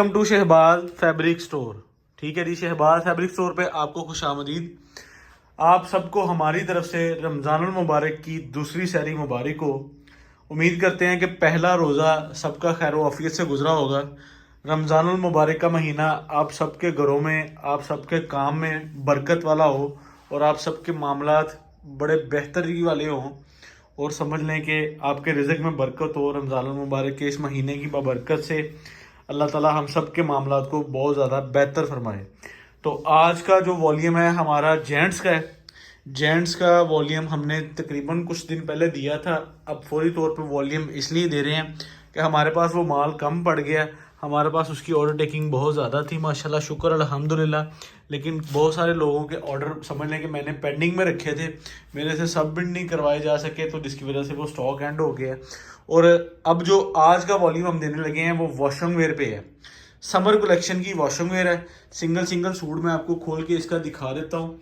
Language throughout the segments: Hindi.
Welcome to Shahbaz fabric store. ठीक है जी, शहबाज फैब्रिक स्टोर पे आपको खुशामदीद। आप सबको हमारी तरफ से रमज़ानुल मुबारक की दूसरी सहरी मुबारक हो। उम्मीद करते हैं कि पहला रोज़ा सबका खैर आफियत से गुजरा होगा। रमज़ानुल मुबारक का महीना आप सबके घरों में, आप सबके काम में बरकत वाला हो और आप सबके मामलात बड़े बेहतरी वाले हों और समझ लें कि आपके रिज़्क में बरकत हो। रमज़ानुल मुबारक के इस महीने की बबरकत से अल्लाह ताला हम सब के मामलात को बहुत ज़्यादा बेहतर फरमाए। तो आज का जो वॉल्यूम है हमारा जेंट्स का है। जेंट्स का वॉल्यूम हमने तकरीबन कुछ दिन पहले दिया था, अब फौरी तौर पे वॉल्यूम इसलिए दे रहे हैं कि हमारे पास वो माल कम पड़ गया। हमारे पास उसकी ऑर्डर टेकिंग बहुत ज़्यादा थी, माशाल्लाह शुक्र अल्हम्दुलिल्लाह। लेकिन बहुत सारे लोगों के ऑर्डर समझ लें कि मैंने पेंडिंग में रखे थे, मेरे से सबमिट नहीं करवाए जा सके, तो जिसकी वजह से वो स्टॉक एंड हो गया। और अब जो आज का वॉल्यूम हम देने लगे हैं वो वॉशरूम वेयर पे है। समर कलेक्शन की वॉशरूम वेयर है। सिंगल सिंगल सूट मैं आपको खोल के इसका दिखा देता हूँ।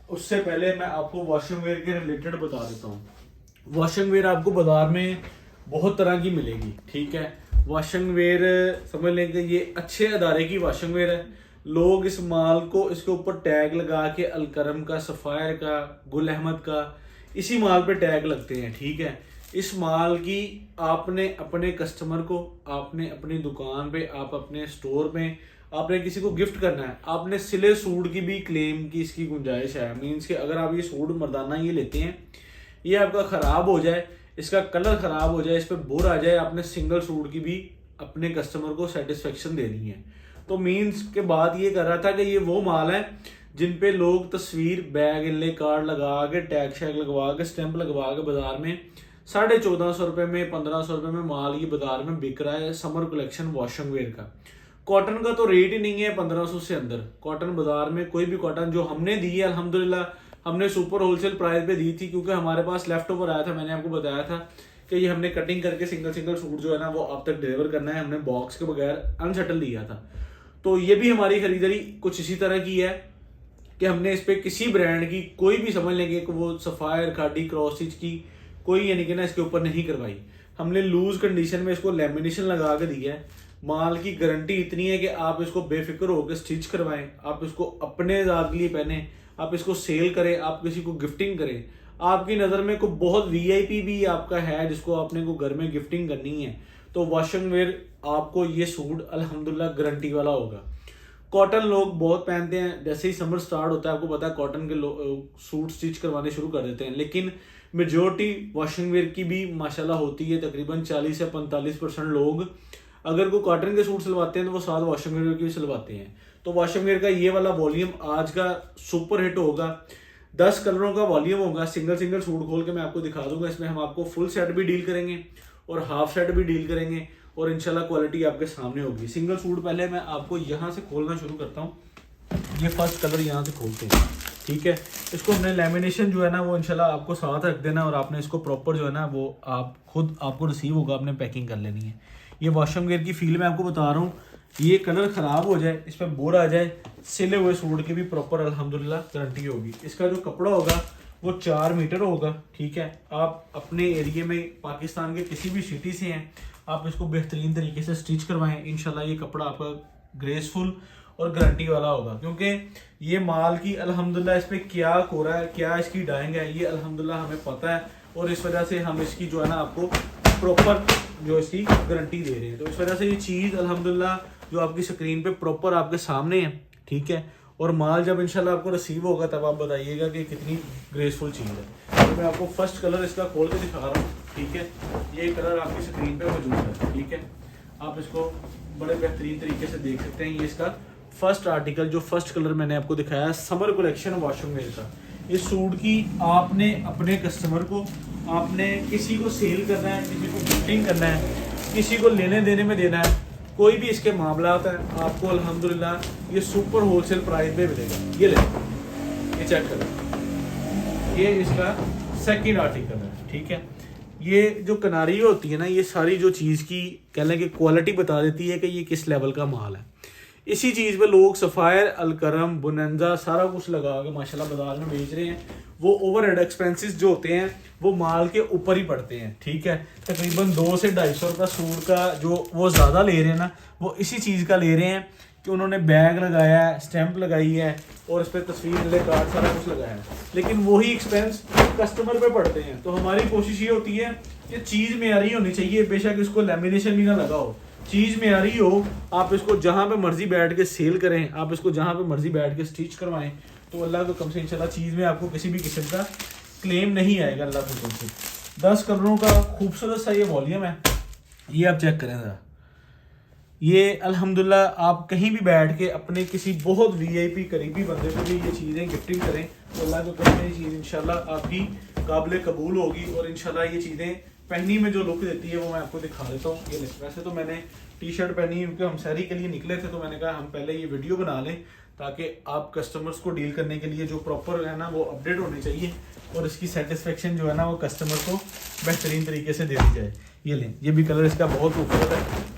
उससे पहले मैं आपको वॉशरूम वेयर के रिलेटेड बता देता हूँ। वॉशरूम वेयर आपको बाजार में बहुत तरह की मिलेगी, ठीक है। वॉशरूम वेयर समझ लें कि ये अच्छे अदारे की वॉशरूम वेयर है। लोग इस माल को इसके ऊपर टैग लगा के अलकरम का, सफ़ायर का, गुल अहमद का, इसी माल पे टैग लगते हैं, ठीक है। इस माल की आपने अपने कस्टमर को, आपने अपनी दुकान पे, आप अपने स्टोर में, आपने किसी को गिफ्ट करना है, आपने सिले सूट की भी क्लेम की इसकी गुंजाइश है। मीन्स कि अगर आप ये सूट मर्दाना ये लेते हैं, ये आपका ख़राब हो जाए, इसका कलर ख़राब हो जाए, इस पर बुर आ जाए, आपने सिंगल सूट की भी अपने कस्टमर को सेटिस्फेक्शन देनी है। तो मीन्स के बाद ये कर रहा था कि ये वो माल है जिन पे लोग तस्वीर, बैग, इनले कार्ड लगा के, टैग शैग लगवा के, स्टैंप लगवा के बाजार में 1450 रुपये में, 1500 रुपये में माल ये बाजार में बिक रहा है। समर कलेक्शन वॉशरूम वेयर का कॉटन का तो रेट ही नहीं है 1500 से अंदर। कॉटन बाजार में कोई भी कॉटन जो हमने दी है अल्हम्दुलिल्लाह हमने सुपर होलसेल प्राइस पे दी थी, क्योंकि हमारे पास लेफ्ट ओवर आया था। मैंने आपको बताया था कि ये हमने कटिंग करके सिंगल सिंगल सूट जो है ना वो आप तक डिलीवर करना है। हमने बॉक्स के बगैर अनशटल दिया था। तो ये भी हमारी खरीदारी कुछ इसी तरह की है कि हमने इस पे किसी ब्रांड की कोई भी समझ लेंगे कि वो सफ़ायर, खाडी, क्रॉस स्टिच की कोई यानी कि ना इसके ऊपर नहीं करवाई। हमने लूज कंडीशन में इसको लेमिनेशन लगा के दिया है। माल की गारंटी इतनी है कि आप इसको बेफिक्र होकर स्टिच करवाएं, आप इसको अपने ज़ात के लिए पहने, आप इसको सेल करें, आप किसी को गिफ्टिंग करें। आपकी नज़र में कोई बहुत वीआईपी भी आपका है जिसको आपने को घर में गिफ्टिंग करनी है, तो वॉशरूम वेयर आपको ये सूट अल्हम्दुलिल्लाह गारंटी वाला होगा। कॉटन लोग बहुत पहनते हैं, जैसे ही समर स्टार्ट होता है आपको पता है कॉटन के सूट स्टिच करवाने शुरू कर देते हैं। लेकिन मेजोरिटी वॉशिंग वेयर की भी माशाल्लाह होती है। तकरीबन 40 से 45% लोग अगर कोई कॉटन के सूट सिलवाते हैं तो वो साथ वॉशिंग वेयर की भी सिलवाते हैं। तो वॉशिंग वेयर का ये वाला वॉल्यूम आज का सुपर हिट होगा। 10 कलरों का वॉल्यूम होगा। सिंगल सिंगल सूट खोल के मैं आपको दिखा दूंगा। इसमें हम आपको फुल सेट भी डील करेंगे और हाफ सेट भी डील करेंगे और इंशाल्लाह क्वालिटी आपके सामने होगी। सिंगल सूट पहले मैं आपको यहाँ से खोलना शुरू करता हूँ। ये फर्स्ट कलर यहाँ से खोलते हैं, ठीक है। इसको हमने लेमिनेशन जो है ना वो इंशाल्लाह आपको साथ रख देना और आपने इसको प्रॉपर जो है ना वो आप खुद आपको रिसीव होगा, आपने पैकिंग कर लेनी है। ये वॉशरूम वेयर की फील मैं आपको बता रहा हूँ। ये कलर ख़राब हो जाए, इस पर बोर आ जाए, सिले हुए सूट की भी प्रॉपर अल्हम्दुलिल्लाह गारंटी होगी। इसका जो कपड़ा होगा वो 4 मीटर होगा, ठीक है। आप अपने एरिए में पाकिस्तान के किसी भी सिटी से हैं, आप इसको बेहतरीन तरीके से स्टिच करवाएं। इंशाल्लाह ये कपड़ा आपका ग्रेसफुल और गारंटी वाला होगा, क्योंकि ये माल की अल्हम्दुलिल्लाह इस पर क्या कोरा है, क्या इसकी डाइंग है, ये अल्हम्दुलिल्लाह हमें पता है। और इस वजह से हम इसकी जो है ना आपको प्रॉपर जो इसकी गारंटी दे रहे हैं। तो इस वजह से ये चीज़ अल्हम्दुलिल्लाह जो आपकी स्क्रीन पे प्रॉपर आपके सामने है, ठीक है। और माल जब इंशाल्लाह आपको रिसीव होगा तब आप बताइएगा कि कितनी ग्रेसफुल चीज़ है। तो मैं आपको फर्स्ट कलर इसका खोल के दिखा रहा हूँ, ठीक है। ये कलर आपकी स्क्रीन पे मौजूद है, ठीक है। आप इसको बड़े बेहतरीन तरीके से देख सकते हैं। ये इसका फर्स्ट आर्टिकल, जो फर्स्ट कलर मैंने आपको दिखाया समर कलेक्शन वॉशरूम वेयर का। इस सूट की आपने अपने कस्टमर को, आपने किसी को सेल करना है, किसी को गिफ्टिंग करना है, किसी को लेने देने में देना है, कोई भी इसके मामला है, आपको अल्हम्दुलिल्लाह ये सुपर होलसेल प्राइस पे मिलेगा। ये ले, ये चेक करें, ये इसका सेकंड आर्टिकल है, ठीक है। ये जो किनारी होती है ना, ये सारी जो चीज़ की कह लें कि क्वालिटी बता देती है कि ये किस लेवल का माल है। इसी चीज़ पे लोग सफ़ायर, अलकरम, बुनंजा सारा कुछ लगा के माशाल्लाह बाजार में बेच रहे हैं। वो ओवरहेड एक्सपेंसेस जो होते हैं वो माल के ऊपर ही पड़ते हैं, ठीक है। तकरीबन 200 से 250 रुपये सूट का जो वो ज़्यादा ले रहे हैं ना, वो इसी चीज़ का ले रहे हैं कि उन्होंने बैग लगाया है, स्टैंप लगाई है और इस पर तस्वीर ले कार्ड सारा कुछ लगाया है, लेकिन वही एक्सपेंस कस्टमर पे पड़ते हैं। तो हमारी कोशिश ये होती है कि चीज़ मेयारी होनी चाहिए, बेशक इसको लेमिनेशन भी ना लगा हो, चीज़ मेयारी हो। आप इसको जहाँ पे मर्जी बैठ के सेल करें, आप इसको जहाँ पे मर्जी बैठ के स्टिच करवाएं, तो अल्लाह को कम से इंशाल्लाह चीज़ में आपको किसी भी किस्म का क्लेम नहीं आएगा अल्लाह को कम से। 10 कलरों का खूबसूरत सा ये वॉल्यूम है, ये आप चेक करें ज़रा। ये अल्हम्दुलिल्लाह आप कहीं भी बैठ के अपने किसी बहुत वीआईपी करीबी बंदे को भी ये चीज़ें गिफ्टिंग करें तो अल्लाह को कहते हैं चीज़ इंशाल्लाह आपकी काबिल कबूल होगी और इंशाल्लाह ये चीज़ें पहनी में जो लुक देती है वो मैं आपको दिखा देता हूँ। ये वैसे तो मैंने टी शर्ट पहनी क्योंकि हम शहरी के लिए निकले थे, तो मैंने कहा हम पहले ये वीडियो बना लें ताकि आप कस्टमर्स को डील करने के लिए जो प्रॉपर है ना वो अपडेट होने चाहिए और इसकी सेटिस्फेक्शन जो है ना वो कस्टमर को बेहतरीन तरीके से दे दी जाए। ये लें, ये भी कलर इसका बहुत खूबसूरत है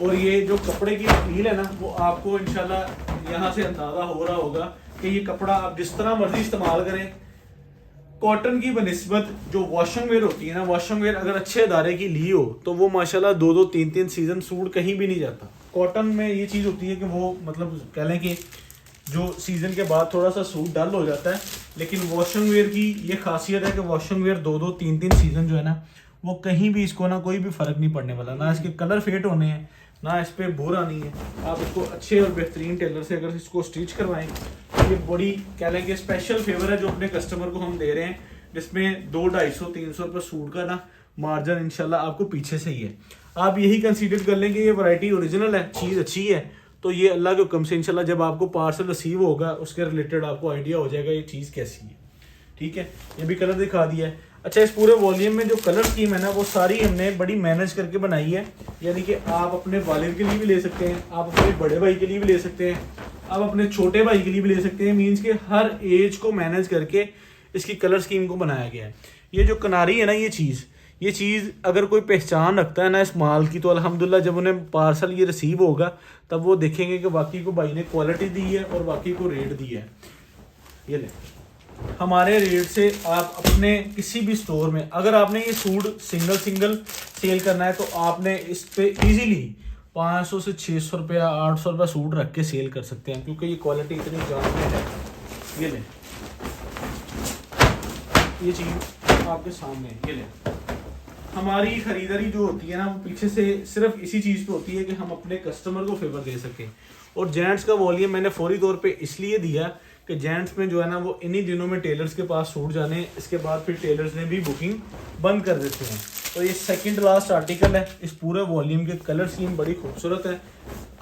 और ये जो कपड़े की फील है ना वो आपको इंशाल्लाह यहाँ से अंदाज़ा हो रहा होगा कि ये कपड़ा आप जिस तरह मर्जी इस्तेमाल करें, कॉटन की बनिस्बत जो वॉशिंग वेयर होती है ना, वॉशिंग वेयर अगर अच्छे अदारे की ली हो तो वो माशाल्लाह 2-2, 3-3 सीजन सूट कहीं भी नहीं जाता। कॉटन में ये चीज़ होती है कि वो मतलब कह लें कि जो सीज़न के बाद थोड़ा सा सूट डल हो जाता है, लेकिन वॉशिंग वेयर की ये खासियत है कि वॉशिंग वेयर 2-2, 3-3 सीजन जो है ना वो कहीं भी इसको ना कोई भी फ़र्क नहीं पड़ने वाला, ना इसके कलर फेड होने हैं ना इस पर बोर आनी है। आप इसको अच्छे और बेहतरीन टेलर से अगर इसको स्टिच करवाएं तो ये बड़ी कह लें कि स्पेशल फेवर है जो अपने कस्टमर को हम दे रहे हैं, जिसमें 200-250-300 रुपये सूट का ना मार्जिन इंशाल्लाह आपको पीछे से ही है। आप यही कंसीडर कर लें कि ये वैरायटी ओरिजिनल है, चीज़ अच्छी है, तो ये अल्लाह के हुक्म से इंशाल्लाह जब आपको पार्सल रिसीव होगा उसके रिलेटेड आपको आइडिया हो जाएगा ये चीज़ कैसी है, ठीक है। ये भी कलर दिखा दिया है। अच्छा, इस पूरे वॉल्यूम में जो कलर स्कीम है ना वो सारी हमने बड़ी मैनेज करके बनाई है, यानी कि आप अपने वालिद के लिए भी ले सकते हैं, आप अपने बड़े भाई के लिए भी ले सकते हैं, आप अपने छोटे भाई के लिए भी ले सकते हैं। मीन्स के हर एज को मैनेज करके इसकी कलर स्कीम को बनाया गया है। ये जो किनारी है ना ये चीज़ अगर कोई पहचान रखता है ना इस माल की, तो अल्हम्दुलिल्लाह जब उन्हें पार्सल ये रिसीव होगा तब वो देखेंगे कि वाकई को भाई ने क्वालिटी दी है और वाकई को रेट दी है। ये ले, हमारे रेट से आप अपने किसी भी स्टोर में अगर आपने ये सूट सिंगल सेल करना है तो आपने इस पे इजीली 500 से 600 रुपया 800 रुपया सूट रख के सेल कर सकते हैं, क्योंकि ये क्वालिटी इतनी जान में है। ये लें, ये चीज़ आपके सामने, ये लें। हमारी ख़रीदारी जो होती है ना वो पीछे से सिर्फ इसी चीज़ पे होती है कि हम अपने कस्टमर को फेवर दे सकें। और जेंट्स का वॉल्यूम मैंने फौरी तौर पे इसलिए दिया कि जेंट्स में जो है ना वो इन्हीं दिनों में टेलर्स के पास सूट जाने, इसके बाद फिर टेलर्स ने भी बुकिंग बंद कर देते हैं। तो ये सेकंड लास्ट आर्टिकल है। इस पूरे वॉल्यूम के कलर स्कीम बड़ी खूबसूरत है,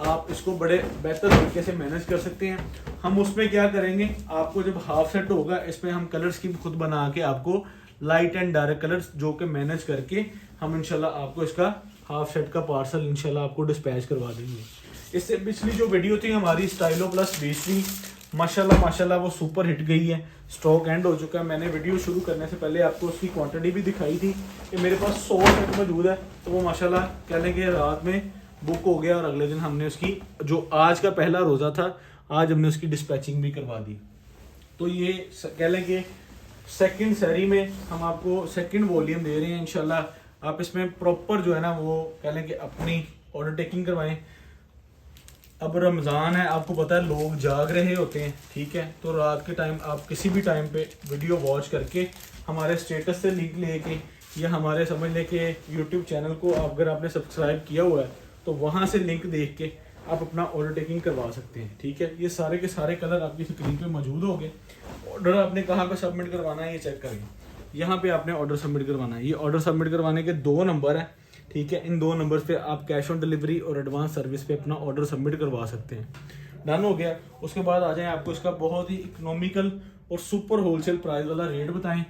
आप इसको बड़े बेहतर तरीके से मैनेज कर सकते हैं। हम उसमें क्या करेंगे, आपको जब हाफ सेट होगा इसमें हम कलर स्कीम खुद बना के आपको लाइट एंड डायरेक्ट कलर्स जो कि मैनेज करके हम इंशाल्लाह आपको इसका हाफ सेट का पार्सल इंशाल्लाह आपको डिस्पैच करवा देंगे। इससे पिछली जो वीडियो थी हमारी स्टाइलो प्लस 20वीं, माशाल्लाह वो सुपर हिट गई है, स्टॉक एंड हो चुका है। मैंने वीडियो शुरू करने से पहले आपको उसकी क्वांटिटी भी दिखाई थी कि मेरे पास 100 सेट मौजूद है, तो वो माशाल्लाह कह लें कि रात में बुक हो गया और अगले दिन हमने उसकी जो आज का पहला रोज़ा था आज हमने उसकी डिस्पैचिंग भी करवा दी। तो ये कह लें कि सेकंड सैरी में हम आपको सेकंड वॉल्यूम दे रहे हैं इंशाल्लाह। आप इसमें प्रॉपर जो है ना वो कह लें कि अपनी ऑर्डर टेकिंग करवाएं। अब रमज़ान है, आपको पता है लोग जाग रहे होते हैं, ठीक है, तो रात के टाइम आप किसी भी टाइम पे वीडियो वॉच करके हमारे स्टेटस से लिंक लेके या हमारे समझ लें कि यूट्यूब चैनल को अगर आपने सब्सक्राइब किया हुआ है तो वहाँ से लिंक देख के आप अपना ऑर्डर टेकिंग करवा सकते हैं, ठीक है। ये सारे के सारे कलर आपकी स्क्रीन पे मौजूद होंगे। ऑर्डर आपने कहाँ पे सबमिट करवाना है ये चेक करें, यहाँ पे आपने ऑर्डर सबमिट करवाना है। ये ऑर्डर सबमिट करवाने के 2 नंबर हैं, ठीक है। इन 2 नंबर्स पे आप कैश ऑन डिलीवरी और एडवांस सर्विस पे अपना ऑर्डर सबमिट करवा सकते हैं। डन हो गया, उसके बाद आ जाए आपको इसका बहुत ही इकोनॉमिकल और सुपर होलसेल प्राइस वाला रेट बताएं।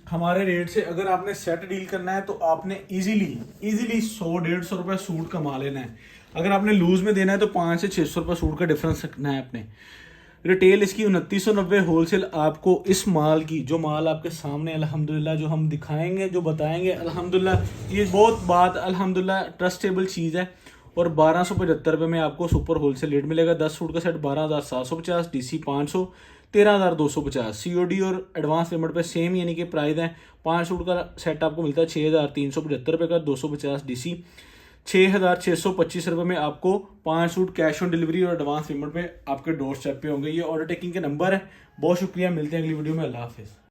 हमारे रेट से अगर आपने सेट डील करना है तो आपने इजीली 100-150 रुपये सूट कमा लेना है। अगर आपने लूज में देना है तो 500 से 600 रुपये सूट का डिफरेंस रखना है अपने। रिटेल इसकी 2990, होलसेल आपको इस माल की जो माल आपके सामने अल्हम्दुलिल्लाह जो हम दिखाएंगे जो बताएंगे अल्हम्दुलिल्लाह ये बहुत बात अल्हम्दुलिल्लाह ट्रस्टेबल चीज़ है और 1275 में आपको सुपर होलसेल रेट मिलेगा। 10 सूट का सेट 12,750, DC 500, 13,250। COD और एडवांस पेमेंट पे सेम यानी कि प्राइस है। 5 सूट का सेट आपको मिलता है 6,375 का, 250 DC। 6,625 रुपये में आपको 5 सूट कैश ऑन डिलीवरी और एडवांस पेमेंट पे आपके डोर स्टेप पे होंगे। ये ऑर्डर टेकिंग के नंबर है। बहुत शुक्रिया, मिलते हैं अगली वीडियो में। अल्लाह हाफिज़।